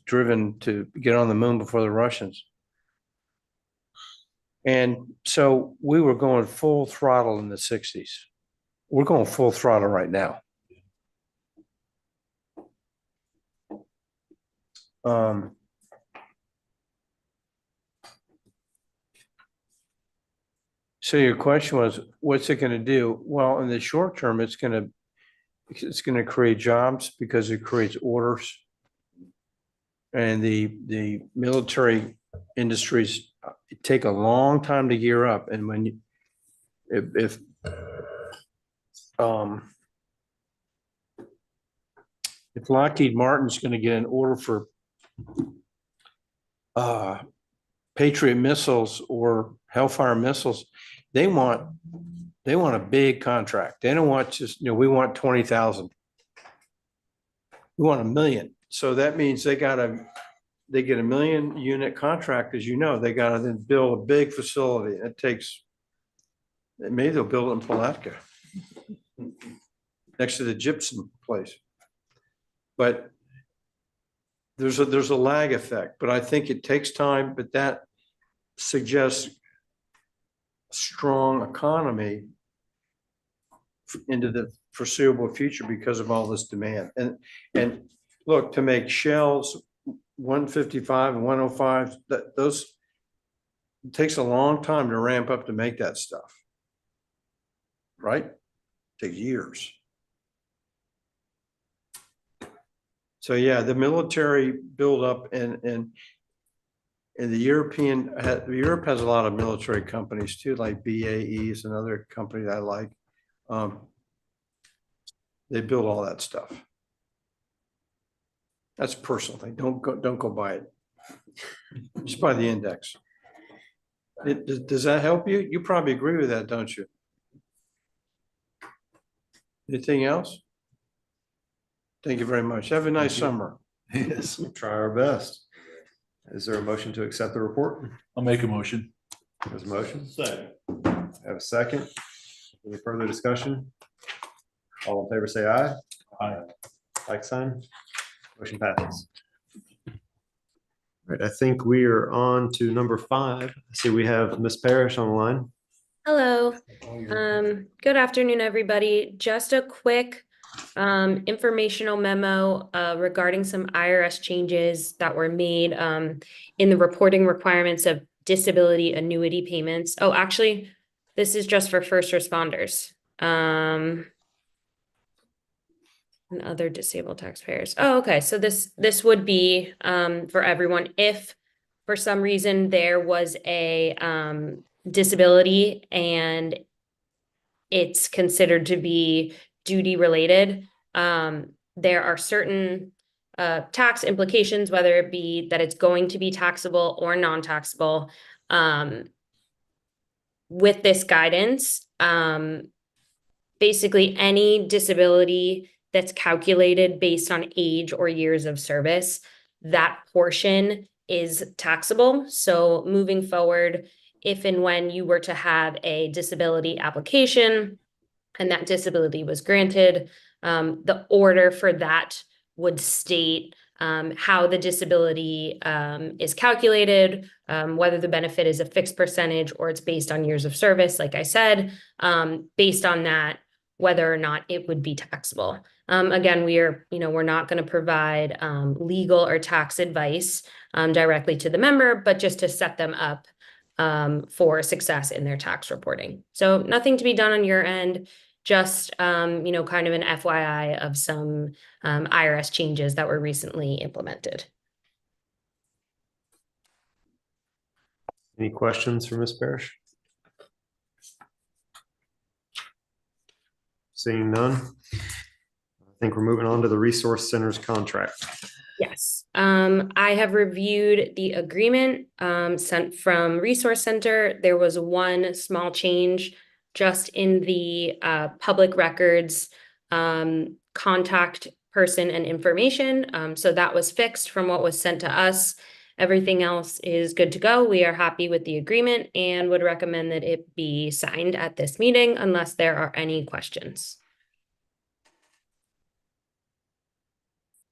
Speaker 7: driven to get on the moon before the Russians. And so we were going full throttle in the 60s. We're going full throttle right now. So your question was, what's it going to do? Well, in the short term, it's going to create jobs because it creates orders. And the military industries take a long time to gear up. And when you, if Lockheed Martin's going to get an order for Patriot missiles or Hellfire missiles, they want a big contract. They don't want just, we want 20,000. We want 1 million. So that means they get a 1 million unit contract, as you know, they got to then build a big facility. It takes, maybe they'll build it in Palatka next to the gypsum place. But there's a lag effect, but I think it takes time, but that suggests a strong economy into the foreseeable future because of all this demand. And look, to make shells 155 and 105, those, it takes a long time to ramp up to make that stuff. Right? Takes years. So yeah, the military buildup and the Europe has a lot of military companies too, like BAE is another company that I like. They build all that stuff. That's personal thing. Don't go buy it. Just buy the index. Does that help you? You probably agree with that, don't you? Anything else? Thank you very much. Have a nice summer.
Speaker 8: Yes.
Speaker 2: Try our best. Is there a motion to accept the report?
Speaker 8: I'll make a motion.
Speaker 2: There's a motion.
Speaker 4: Second.
Speaker 2: Have a second. Any further discussion? All in favor, say aye.
Speaker 8: Aye.
Speaker 2: Like sign. Motion passes. All right, I think we are on to number 5. I see we have Ms. Parrish on the line.
Speaker 10: Hello, good afternoon, everybody. Just a quick informational memo regarding some IRS changes that were made in the reporting requirements of disability annuity payments. Oh, actually, this is just for first responders and other disabled taxpayers. Oh, okay. So this would be for everyone. If for some reason there was a disability and it's considered to be duty related, there are certain tax implications, whether it be that it's going to be taxable or non-taxable. With this guidance, basically any disability that's calculated based on age or years of service, that portion is taxable. So moving forward, if and when you were to have a disability application and that disability was granted, the order for that would state how the disability is calculated, whether the benefit is a fixed percentage or it's based on years of service, like I said, based on that, whether or not it would be taxable. Again, we're not going to provide legal or tax advice directly to the member, but just to set them up for success in their tax reporting. So nothing to be done on your end, just kind of an FYI of some IRS changes that were recently implemented.
Speaker 2: Any questions for Ms. Parrish? Seeing none, I think we're moving on to the Resource Center's contract.
Speaker 10: Yes, I have reviewed the agreement sent from Resource Center. There was one small change just in the public records contact person and information. So that was fixed from what was sent to us. Everything else is good to go. We are happy with the agreement and would recommend that it be signed at this meeting unless there are any questions.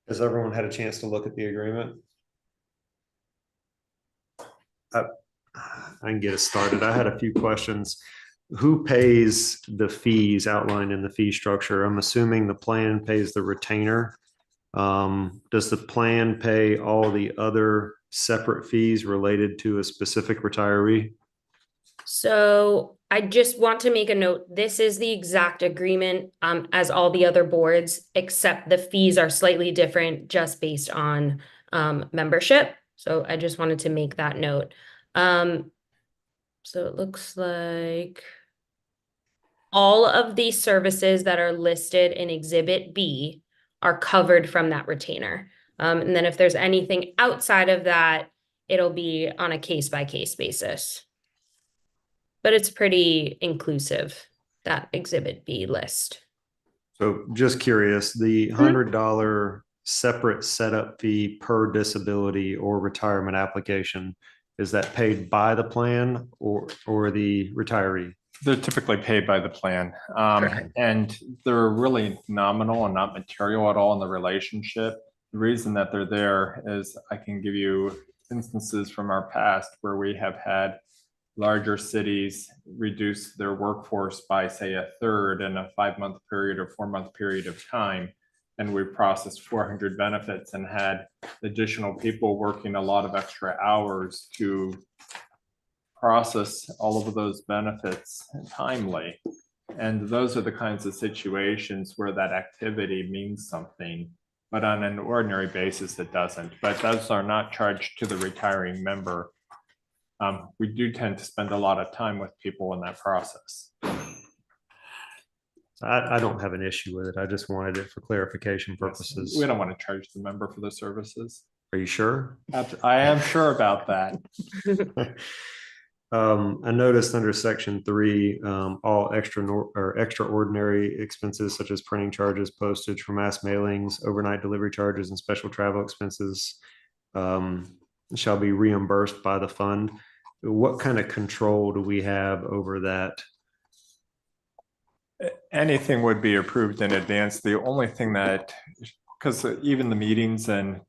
Speaker 2: Has everyone had a chance to look at the agreement? I can get us started. I had a few questions. Who pays the fees outlined in the fee structure? I'm assuming the plan pays the retainer. Does the plan pay all the other separate fees related to a specific retiree?
Speaker 10: So I just want to make a note. This is the exact agreement as all the other boards, except the fees are slightly different just based on membership. So I just wanted to make that note. So it looks like all of the services that are listed in Exhibit B are covered from that retainer. And then if there's anything outside of that, it'll be on a case-by-case basis. But it's pretty inclusive, that Exhibit B list.
Speaker 2: So just curious, the $100 separate setup fee per disability or retirement application, is that paid by the plan or the retiree?
Speaker 11: They're typically paid by the plan, and they're really nominal and not material at all in the relationship. The reason that they're there is I can give you instances from our past where we have had larger cities reduce their workforce by, say, a third in a 5-month period or 4-month period of time. And we processed 400 benefits and had additional people working a lot of extra hours to process all of those benefits timely. And those are the kinds of situations where that activity means something, but on an ordinary basis, it doesn't. But those are not charged to the retiring member. We do tend to spend a lot of time with people in that process.
Speaker 2: I don't have an issue with it. I just wanted it for clarification purposes.
Speaker 11: We don't want to charge the member for the services.
Speaker 2: Are you sure?
Speaker 11: I am sure about that.
Speaker 2: I noticed under section 3, all extraordinary expenses such as printing charges, postage for mass mailings, overnight delivery charges, and special travel expenses shall be reimbursed by the fund. What kind of control do we have over that?
Speaker 11: Anything would be approved in advance. The only thing that, because even the meetings and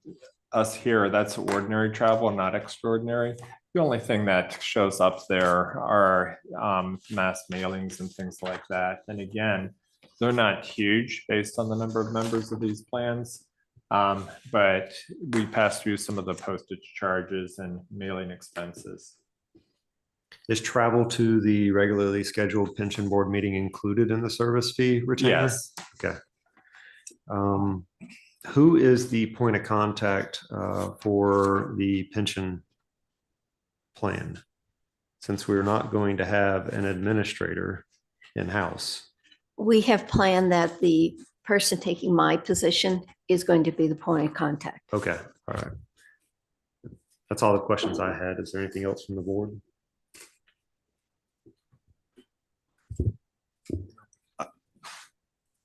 Speaker 11: us here, that's ordinary travel, not extraordinary. The only thing that shows up there are mass mailings and things like that. And again, they're not huge based on the number of members of these plans, but we pass through some of the postage charges and mailing expenses.
Speaker 2: Is travel to the regularly scheduled pension board meeting included in the service fee retainer?
Speaker 11: Yes.
Speaker 2: Okay. Who is the point of contact for the pension plan, since we're not going to have an administrator in-house?
Speaker 6: We have planned that the person taking my position is going to be the point of contact.
Speaker 2: Okay, all right. That's all the questions I had. Is there anything else from the board?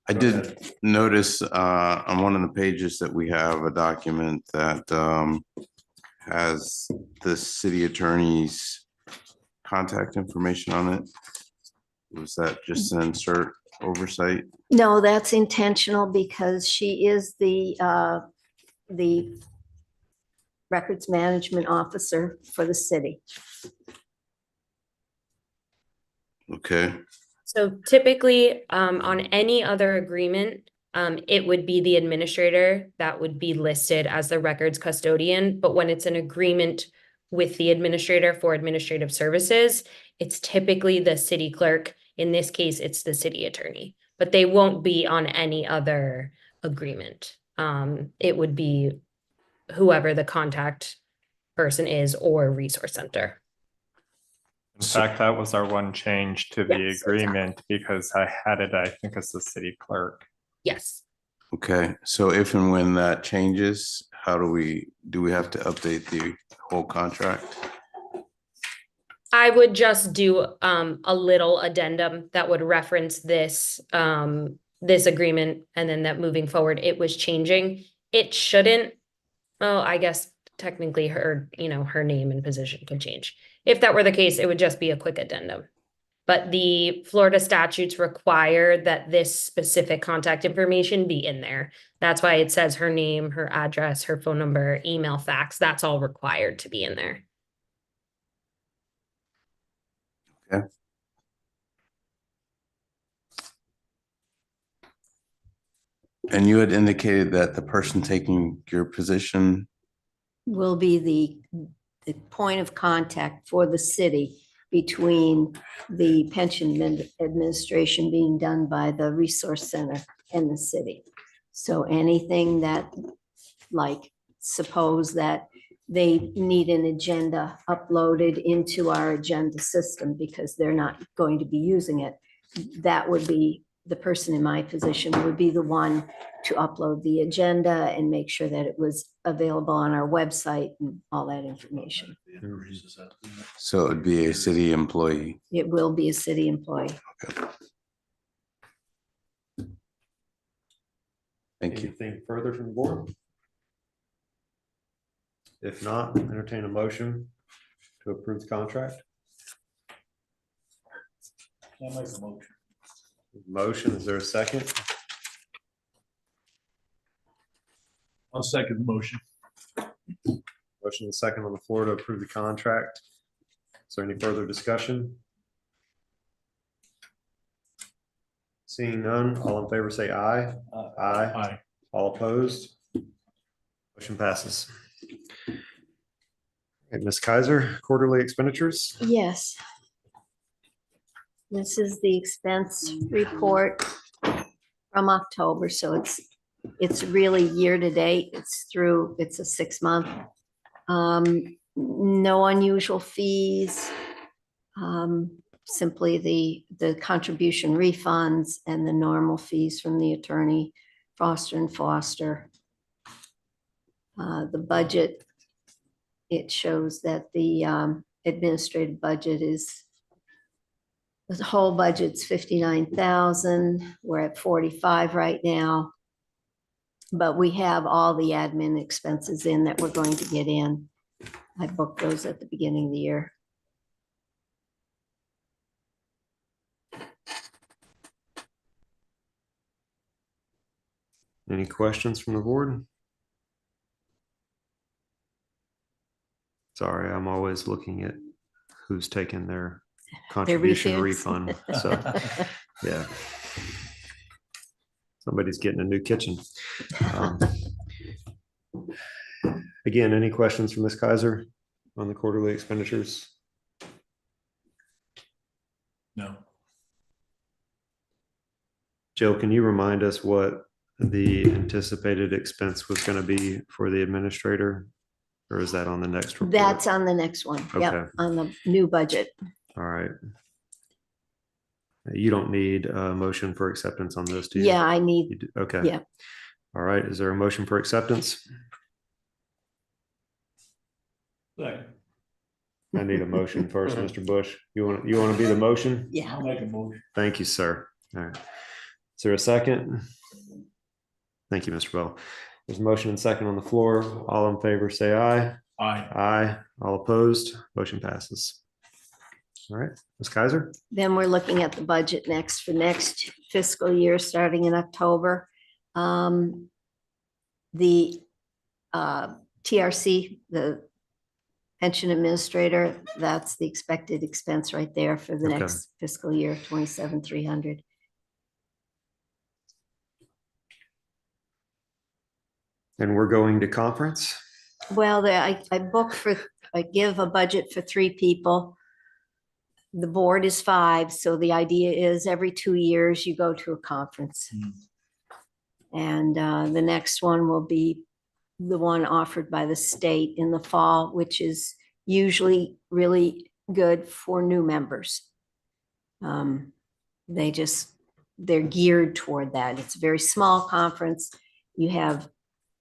Speaker 9: I did notice on one of the pages that we have a document that has the city attorney's contact information on it. Was that just an insert oversight?
Speaker 6: No, that's intentional because she is the records management officer for the city.
Speaker 9: Okay.
Speaker 10: So typically, on any other agreement, It would be the administrator that would be listed as the records custodian, but when it's an agreement with the administrator for administrative services, it's typically the city clerk. In this case, it's the city attorney, but they won't be on any other agreement. It would be whoever the contact person is or resource center.
Speaker 11: In fact, that was our one change to the
Speaker 10: Yes, exactly.
Speaker 11: agreement because I had it, I think, as the city clerk.
Speaker 10: Yes.
Speaker 9: Okay, so if and when that changes, do we have to update the whole contract?
Speaker 10: I would just do a little addendum that would reference this this agreement, and then that moving forward it was changing. It shouldn't. Oh, I guess technically her name and position could change. If that were the case, it would just be a quick addendum. But the Florida statutes require that this specific contact information be in there. That's why it says her name, her address, her phone number, email, fax. That's all required to be in there.
Speaker 9: Okay. And you had indicated that the person taking your position,
Speaker 6: Will be the point of contact for the city between the pension administration being done by the resource center and the city. So anything that, like, suppose that they need an agenda uploaded into our agenda system because they're not going to be using it, that would be the person in my position would be the one to upload the agenda and make sure that it was available on our website and all that information.
Speaker 9: so it would be a city employee.
Speaker 6: It will be a city employee.
Speaker 9: Thank you.
Speaker 2: Anything further from the board? If not, entertain a motion to approve the contract.
Speaker 4: I'll make a motion.
Speaker 2: Motion, is there a second?
Speaker 8: I'll second the motion.
Speaker 2: Motion is second on the floor to approve the contract. Is there any further discussion? Seeing none, all in favor say aye. Aye.
Speaker 8: Aye.
Speaker 2: All opposed? Motion passes. Okay, Ms. Kaiser, quarterly expenditures.
Speaker 6: Yes. This is the expense report from October, so it's really year to date. It's a 6-month. No unusual fees. Simply the contribution refunds and the normal fees from the attorney, Foster and Foster. The budget, it shows that the administrative budget the whole budget's 59,000. We're at 45 right now. But we have all the admin expenses in that we're going to get in. I booked those at the beginning of the year.
Speaker 2: Any questions from the board? Sorry, I'm always looking at who's taking their contribution refund. So, yeah. Somebody's getting a new kitchen. Again, any questions from Ms. Kaiser on the quarterly expenditures?
Speaker 8: No.
Speaker 2: Jill, can you remind us what the anticipated expense was going to be for the administrator? Or is that on the next report?
Speaker 6: That's on the next one.
Speaker 2: Okay.
Speaker 6: Yep, on the new budget.
Speaker 2: All right. You don't need a motion for acceptance on this, do you?
Speaker 6: Yeah, I
Speaker 2: You
Speaker 6: need,
Speaker 2: do- Okay.
Speaker 6: yeah.
Speaker 2: All right. Is there a motion for acceptance?
Speaker 4: Second.
Speaker 2: I need a motion first, Mr. Bush. You want to be the motion?
Speaker 6: Yeah.
Speaker 4: I'll make a motion.
Speaker 2: Thank you, sir. All right. Is there a second? Thank you, Mr. Bell. There's a motion and second on the floor. All in favor, say aye.
Speaker 8: Aye.
Speaker 2: Aye. All opposed, motion passes. All right, Ms. Kaiser?
Speaker 6: Then we're looking at the budget next for next fiscal year, starting in October. The TRC, the pension administrator, that's the expected expense right there for the
Speaker 2: Okay.
Speaker 6: next fiscal year, 27,300.
Speaker 2: And we're going to conference?
Speaker 6: Well, I give a budget for 3 people. The board is 5, so the idea is every 2 years you go to a conference. And the next one will be the one offered by the state in the fall, which is usually really good for new members. They're geared toward that. It's a very small conference. You have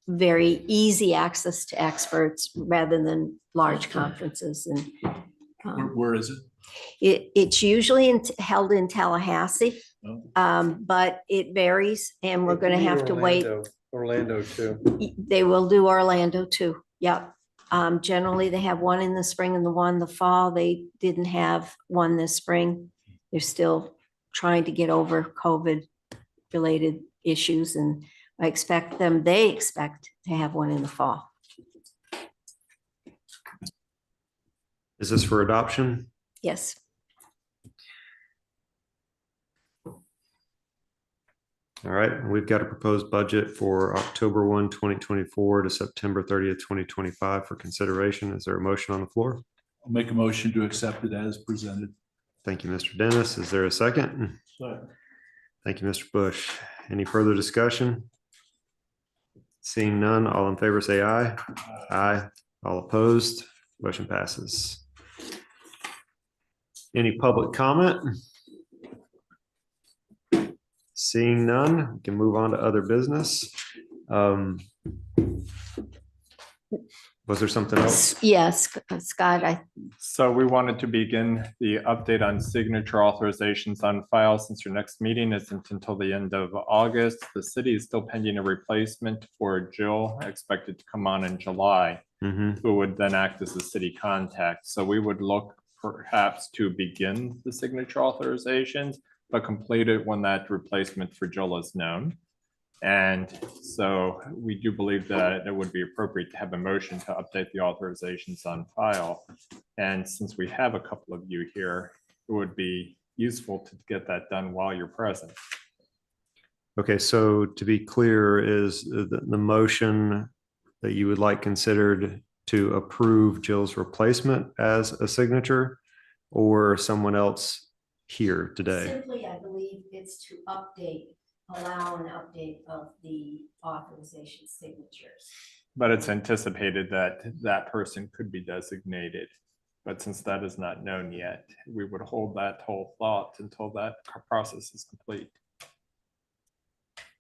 Speaker 6: very easy access to experts rather than large conferences. And
Speaker 8: Where is it?
Speaker 6: it's usually held in Tallahassee,
Speaker 8: Oh.
Speaker 6: but it varies, and we're going to have to wait.
Speaker 7: Orlando too.
Speaker 6: They will do Orlando too. Yep. Generally, they have one in the spring and the one the fall. They didn't have one this spring. They're still trying to get over COVID-related issues, and they expect to have one in the fall.
Speaker 2: Is this for adoption?
Speaker 6: Yes.
Speaker 2: All right, we've got a proposed budget for October 1, 2024 to September 30th, 2025 for consideration. Is there a motion on the floor?
Speaker 8: I'll make a motion to accept it as presented.
Speaker 2: Thank you, Mr. Dennis. Is there a second? Thank you, Mr. Bush. Any further discussion? Seeing none, all in favor say aye. Aye. All opposed, motion passes. Any public comment? Seeing none, we can move on to other business. Was there something else?
Speaker 6: Yes, Scott,
Speaker 11: So we wanted to begin the update on signature authorizations on file since your next meeting isn't until the end of August. The city is still pending a replacement for Jill, expected to come on in July, who would then act as the city contact. So we would look perhaps to begin the signature authorizations, but complete it when that replacement for Jill is known. And so we do believe that it would be appropriate to have a motion to update the authorizations on file. And since we have a couple of you here, it would be useful to get that done while you're present.
Speaker 2: Okay, so to be clear, is the motion that you would like considered to approve Jill's replacement as a signature or someone else here today?
Speaker 6: simply, I believe it's to allow an update of the authorization signatures.
Speaker 11: But it's anticipated that that person could be designated. But since that is not known yet, we would hold that whole thought until that process is complete.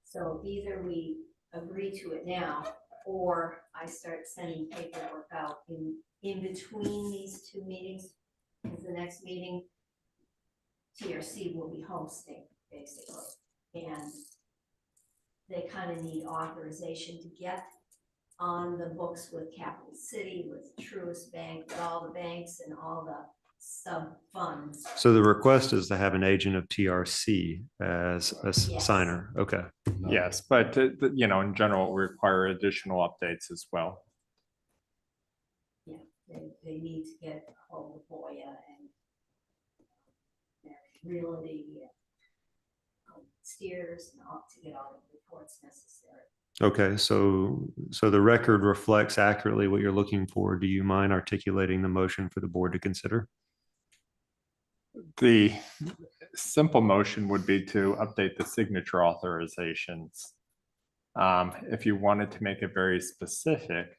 Speaker 6: So either we agree to it now, or I start sending paperwork out in between these 2 meetings, because the next meeting TRC will be hosting, basically. And they kind of need authorization to get on the books with Capital City, with Truist Bank, with all the banks and all the sub funds.
Speaker 2: So the request is to have an agent of TRC as a
Speaker 6: Yes.
Speaker 2: signer. Okay.
Speaker 11: Yes, but you know, in general, we require additional updates as well.
Speaker 6: Yeah, they need to get a hold of Boya and Realty, Steers, and all to get all the reports necessary.
Speaker 2: Okay, so the record reflects accurately what you're looking for. Do you mind articulating the motion for the board to consider?
Speaker 11: The simple motion would be to update the signature authorizations. If you wanted to make it very specific,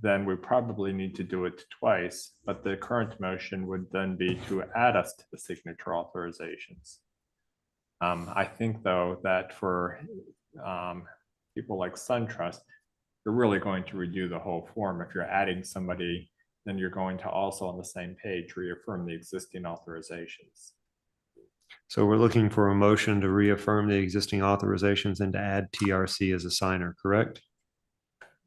Speaker 11: then we probably need to do it twice, but the current motion would then be to add us to the signature authorizations. I think though that for people like SunTrust, you're really going to redo the whole form. If you're adding somebody, then you're going to also on the same page reaffirm the existing authorizations.
Speaker 2: So we're looking for a motion to reaffirm the existing authorizations and to add TRC as a signer, correct?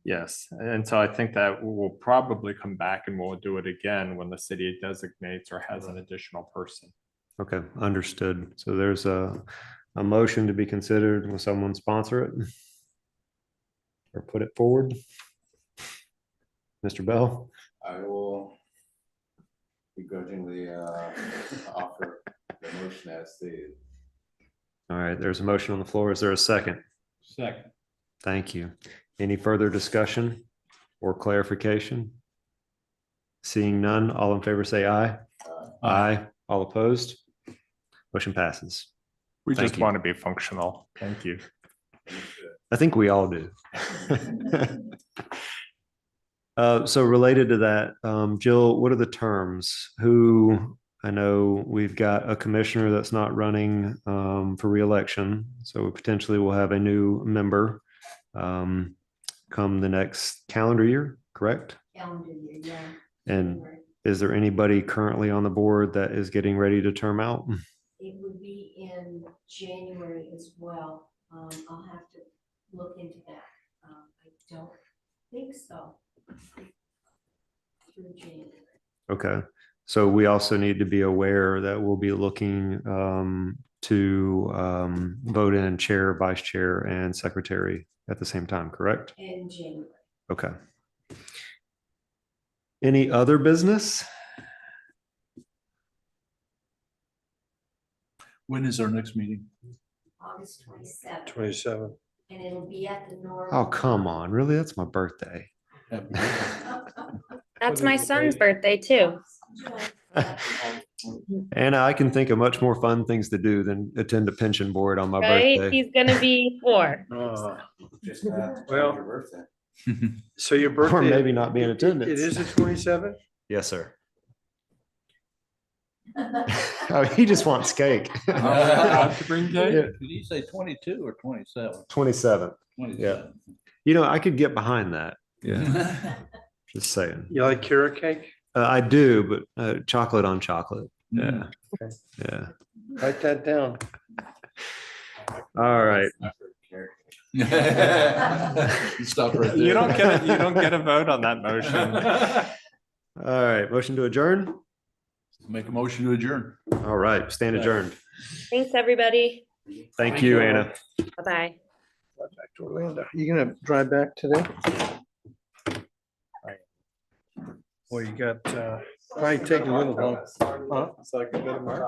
Speaker 11: Yes, and so I think that we'll probably come back and we'll do it again when the city designates or has an additional person.
Speaker 2: Okay, understood. So there's a motion to be considered. Will someone sponsor it? Or put it forward? Mr. Bell?
Speaker 9: I will begrudgingly offer the motion as stated.
Speaker 2: All right, there's a motion on the floor. Is there a second?
Speaker 4: Second.
Speaker 2: Thank you. Any further discussion or clarification? Seeing none, all in favor say aye. Aye. All opposed? Motion passes.
Speaker 11: We
Speaker 2: Thank
Speaker 11: just
Speaker 2: you.
Speaker 11: want to be functional. Thank you.
Speaker 2: I think we all do. So related to that, Jill, what are the terms? I know we've got a commissioner that's not running for reelection, so we potentially will have a new member come the next calendar year, correct?
Speaker 1: Calendar year, yeah.
Speaker 2: And
Speaker 1: January.
Speaker 2: is there anybody currently on the board that is getting ready to term out?
Speaker 1: It would be in January as well. I'll have to look into that. I don't think so. Through January.
Speaker 2: Okay, so we also need to be aware that we'll be looking to vote in chair, vice chair, and secretary at the same time, correct?
Speaker 1: In January.
Speaker 2: Okay. Any other business?
Speaker 8: When is our next meeting?
Speaker 1: August 27th,
Speaker 7: 27.
Speaker 1: and it'll be at the North.
Speaker 2: Oh, come on, really? That's my birthday.
Speaker 10: That's my son's birthday too.
Speaker 2: Anna, I can think of much more fun things to do than attend a pension board on my
Speaker 10: Right?
Speaker 2: birthday.
Speaker 10: He's gonna be 4.
Speaker 7: Well, so your birthday.
Speaker 2: Or maybe not be in
Speaker 7: It
Speaker 2: attendance.
Speaker 7: is the 27th?
Speaker 2: Yes, sir. Oh, he just wants cake.
Speaker 11: To bring cake?
Speaker 2: Yeah,
Speaker 8: Did you say 22 or 27?
Speaker 2: 27. Yeah. You know, I could get behind that. Yeah. Just saying.
Speaker 7: You like carrot cake?
Speaker 2: I do, but chocolate on chocolate. Yeah.
Speaker 7: Okay.
Speaker 2: Yeah.
Speaker 7: Write that down.
Speaker 2: All right.
Speaker 8: Stop right there.
Speaker 11: You don't get a vote on that motion.
Speaker 2: All right. Motion to adjourn.
Speaker 8: Make a motion to adjourn.
Speaker 2: All right. Stand adjourned.
Speaker 10: Thanks, everybody.
Speaker 2: Thank you, Anna.
Speaker 10: Bye-bye.
Speaker 7: Back to Orlando. You gonna drive back today? Well, you got, probably taking a little long. Huh?
Speaker 11: It's like a bit of America.